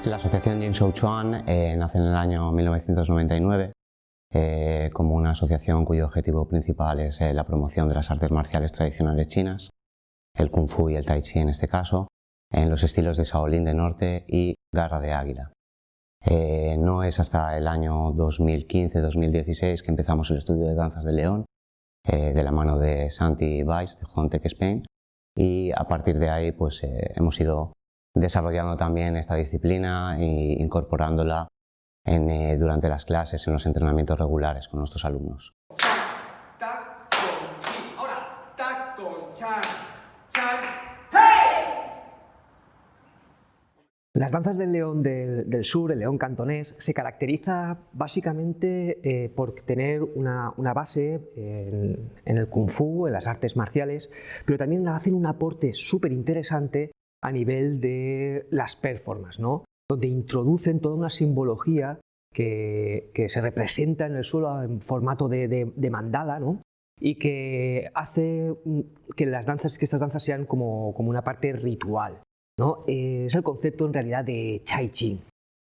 La asociación Jing Shou Chuan nace en el año 1999 como una asociación cuyo objetivo principal es la promoción de las artes marciales tradicionales chinas, el Kung Fu y el Tai Chi en este caso, en los estilos de Shaolin de Norte y Garra de Águila. No es hasta el año 2015-2016 que empezamos el estudio de danzas de león, de la mano de Santi Weiss de Hontec Spain, y a partir de ahí pues, hemos ido desarrollando también esta disciplina e incorporándola durante las clases, en los entrenamientos regulares con nuestros alumnos. Las danzas del león del sur, el león cantonés, se caracteriza básicamente por tener una base en el kung fu, en las artes marciales, pero también hacen un aporte súper interesante a nivel de las performances, ¿no? Donde introducen toda una simbología que se representa en el suelo en formato de mandala, ¿no? Y que hace que estas danzas sean como una parte ritual, ¿no? Es el concepto en realidad de Chai Chi.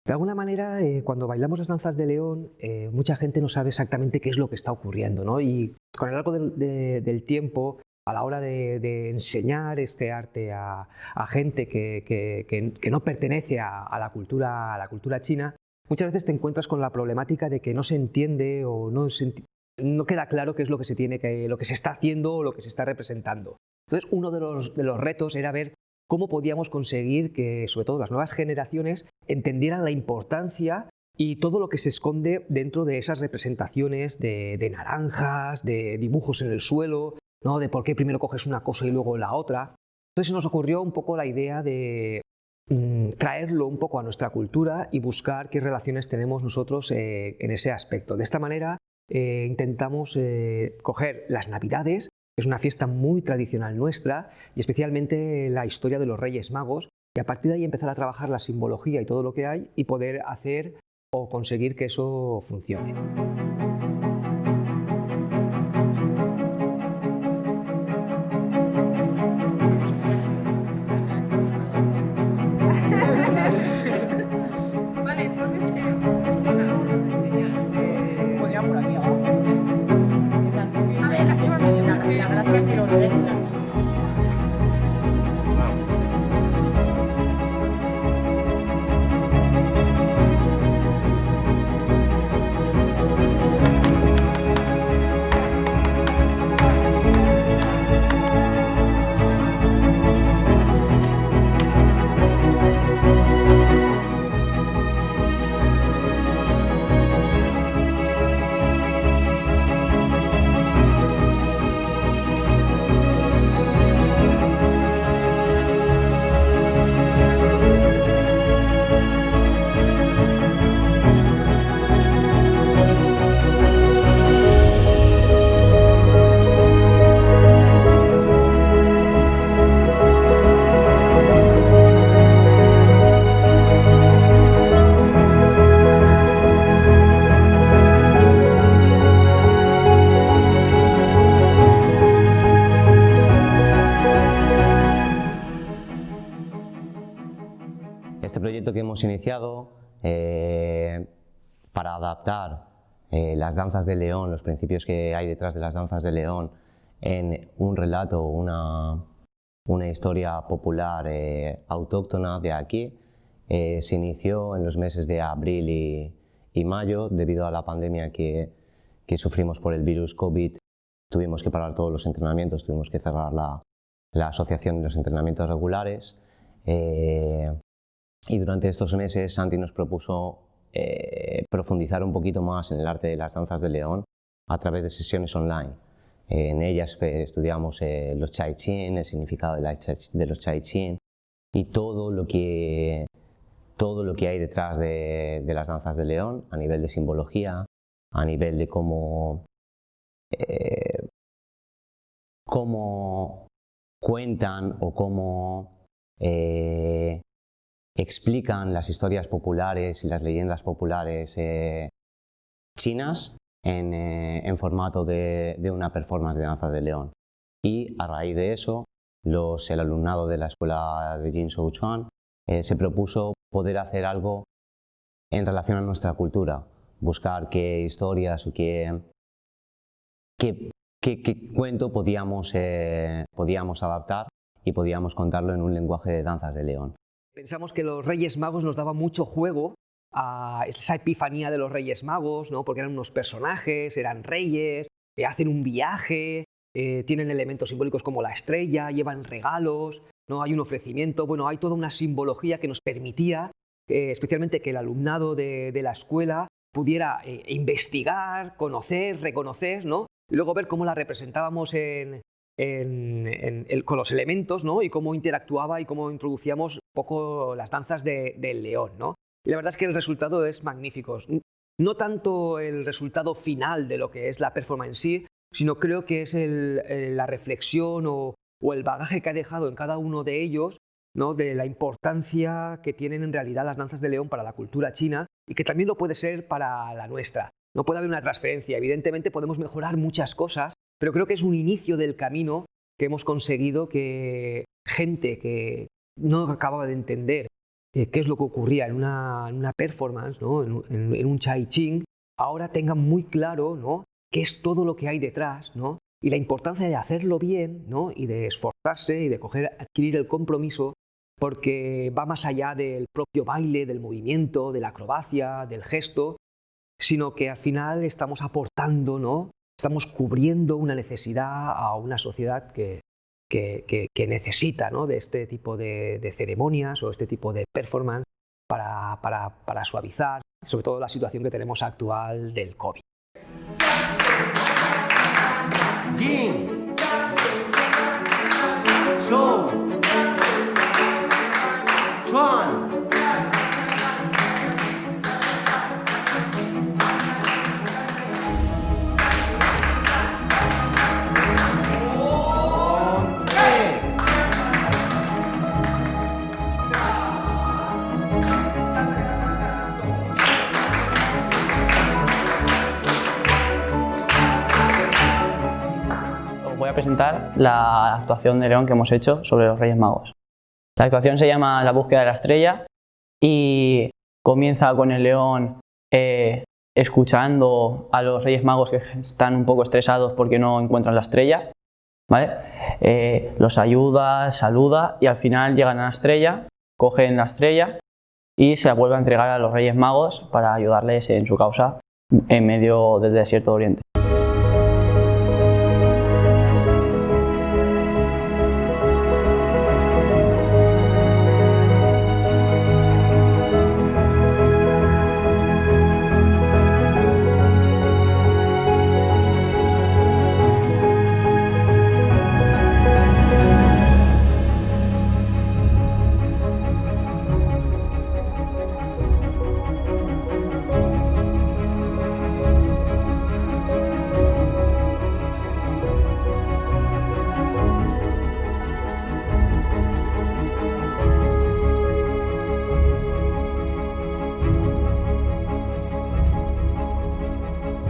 De alguna manera, cuando bailamos las danzas de león, mucha gente no sabe exactamente qué es lo que está ocurriendo, ¿no? Y con el largo del tiempo, a la hora de enseñar este arte a gente que no pertenece a la cultura china, muchas veces te encuentras con la problemática de que no se entiende o no queda claro qué es lo que se está haciendo o lo que se está representando. Entonces, uno de los retos era ver cómo podíamos conseguir que, sobre todo, las nuevas generaciones entendieran la importancia y todo lo que se esconde dentro de esas representaciones de naranjas, de dibujos en el suelo, ¿no? De por qué primero coges una cosa y luego la otra. Entonces se nos ocurrió un poco la idea de traerlo un poco a nuestra cultura y buscar qué relaciones tenemos nosotros en ese aspecto. De esta manera intentamos coger las Navidades, que es una fiesta muy tradicional nuestra, y especialmente la historia de los Reyes Magos, y a partir de ahí empezar a trabajar la simbología y todo lo que hay y poder hacer o conseguir que eso funcione. este proyecto que hemos iniciado para adaptar las danzas de León, los principios que hay detrás de las danzas de León en un relato, una historia popular autóctona de aquí, se inició en los meses de abril y mayo. Debido a la pandemia que sufrimos por el virus COVID, tuvimos que parar todos los entrenamientos, tuvimos que cerrar la asociación y los entrenamientos regulares, y durante estos meses Santi nos propuso profundizar un poquito más en el arte de las danzas de León a través de sesiones online. En ellas estudiamos los chai chin, el significado de los chai chin y todo lo que hay detrás de las danzas de León a nivel de simbología, a nivel de cómo cuentan o cómo explican las historias populares y las leyendas populares chinas en formato de una performance de danza de León. Y a raíz de eso, el alumnado de la escuela de Jin Shouchuan se propuso poder hacer algo en relación a nuestra cultura, buscar qué historias o qué cuento podíamos adaptar y podíamos contarlo en un lenguaje de danzas de León. Pensamos que los Reyes Magos nos daban mucho juego a esa epifanía de los Reyes Magos, ¿no? Porque eran unos personajes, eran reyes, hacen un viaje, tienen elementos simbólicos como la estrella, llevan regalos, ¿no? Hay un ofrecimiento, bueno, hay toda una simbología que nos permitía, especialmente que el alumnado de la escuela pudiera investigar, conocer, reconocer, ¿no? Y luego ver cómo la representábamos con los elementos, ¿no? Y cómo interactuaba y cómo introducíamos un poco las danzas del León, ¿no? Y la verdad es que el resultado es magnífico. No tanto el resultado final de lo que es la performance en sí, sino creo que es la reflexión o el bagaje que ha dejado en cada uno de ellos, ¿no? De la importancia que tienen en realidad las danzas de León para la cultura china y que también lo puede ser para la nuestra. No puede haber una transferencia, evidentemente podemos mejorar muchas cosas, pero creo que es un inicio del camino que hemos conseguido que gente que no acababa de entender qué es lo que ocurría en una performance, ¿no? en un chai chin, ahora tengan muy claro, ¿no? Qué es todo lo que hay detrás, ¿no? Y la importancia de hacerlo bien, ¿no? Y de esforzarse y de adquirir el compromiso, porque va más allá del propio baile, del movimiento, de la acrobacia, del gesto, sino que al final estamos aportando, ¿no? Estamos cubriendo una necesidad a una sociedad que necesita, ¿no? De este tipo de ceremonias o este tipo de performance para suavizar, sobre todo la situación que tenemos actual del COVID. Jin Shouchuan. Voy a presentar la actuación de León que hemos hecho sobre los Reyes Magos. La actuación se llama La búsqueda de la estrella y comienza con el león escuchando a los Reyes Magos que están un poco estresados porque no encuentran la estrella, ¿vale? Los ayuda, saluda y al final llegan a la estrella, cogen la estrella y se la vuelve a entregar a los Reyes Magos para ayudarles en su causa en medio del desierto de Oriente.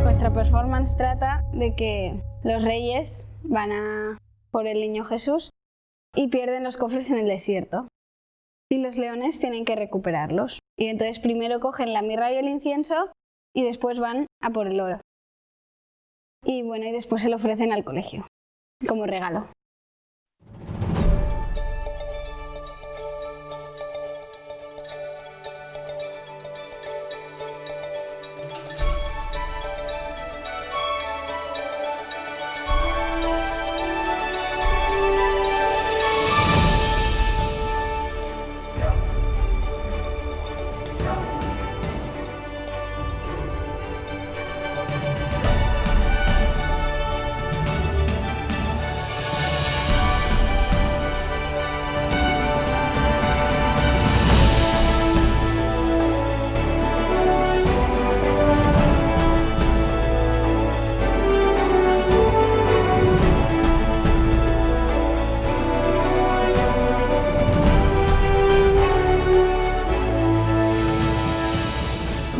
Nuestra performance trata de que los reyes van por el niño Jesús y pierden los cofres en el desierto. y los leones tienen que recuperarlos. Y entonces primero cogen la mirra y el incienso y después van a por el oro. Y bueno, y después se lo ofrecen al colegio como regalo.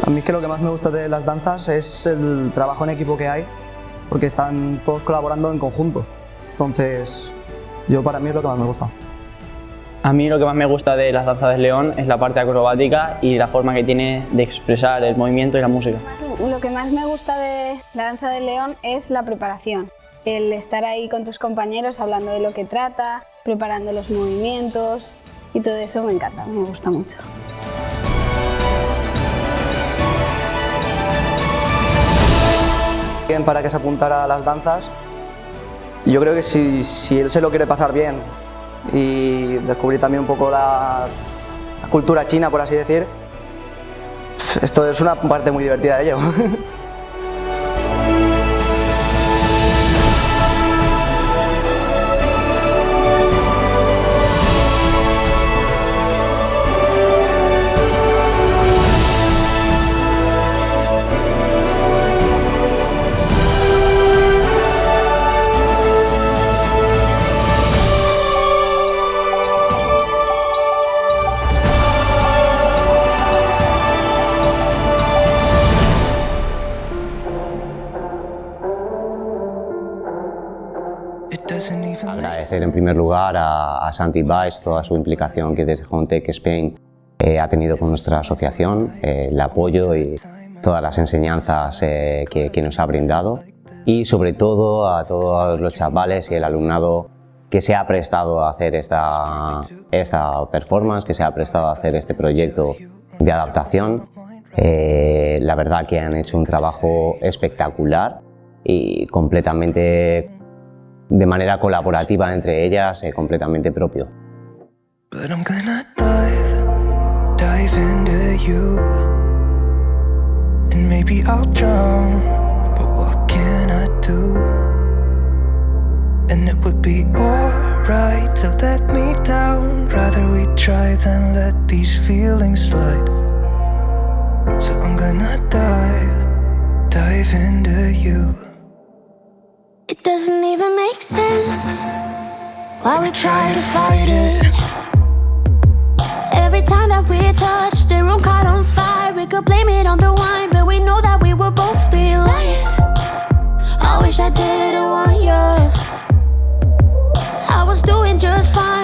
A mí es que lo que más me gusta de las danzas es el trabajo en equipo que hay, porque están todos colaborando en conjunto. Entonces, para mí es lo que más me gusta. A mí lo que más me gusta de las danzas del león es la parte acrobática y la forma que tiene de expresar el movimiento y la música. Lo que más me gusta de la danza del león es la preparación. El estar ahí con tus compañeros hablando de lo que trata, preparando los movimientos y todo eso me encanta, me gusta mucho. Para que se apuntara a las danzas, yo creo que si él se lo quiere pasar bien y descubrir también un poco la cultura china, por así decir, esto es una parte muy divertida de ello. Agradecer en primer lugar a Santi Baix toda su implicación que desde Hontec Spain ha tenido con nuestra asociación, el apoyo y todas las enseñanzas que nos ha brindado, y sobre todo a todos los chavales y el alumnado que se ha prestado a hacer esta performance, que se ha prestado a hacer este proyecto de adaptación. La verdad que han hecho un trabajo espectacular y completamente de manera colaborativa entre ellas, completamente propio. But I'm gonna dive into you, and maybe I'll drown, but what can I do? And it would be alright to let me down, rather we try than let these feelings slide. So I'm gonna dive into you. It doesn't even make sense why we try to fight it. Every time that we touch, the room caught on fire. We could blame it on the wine, but we know that we will both be lying. I wish I didn't want you. I was doing just fine.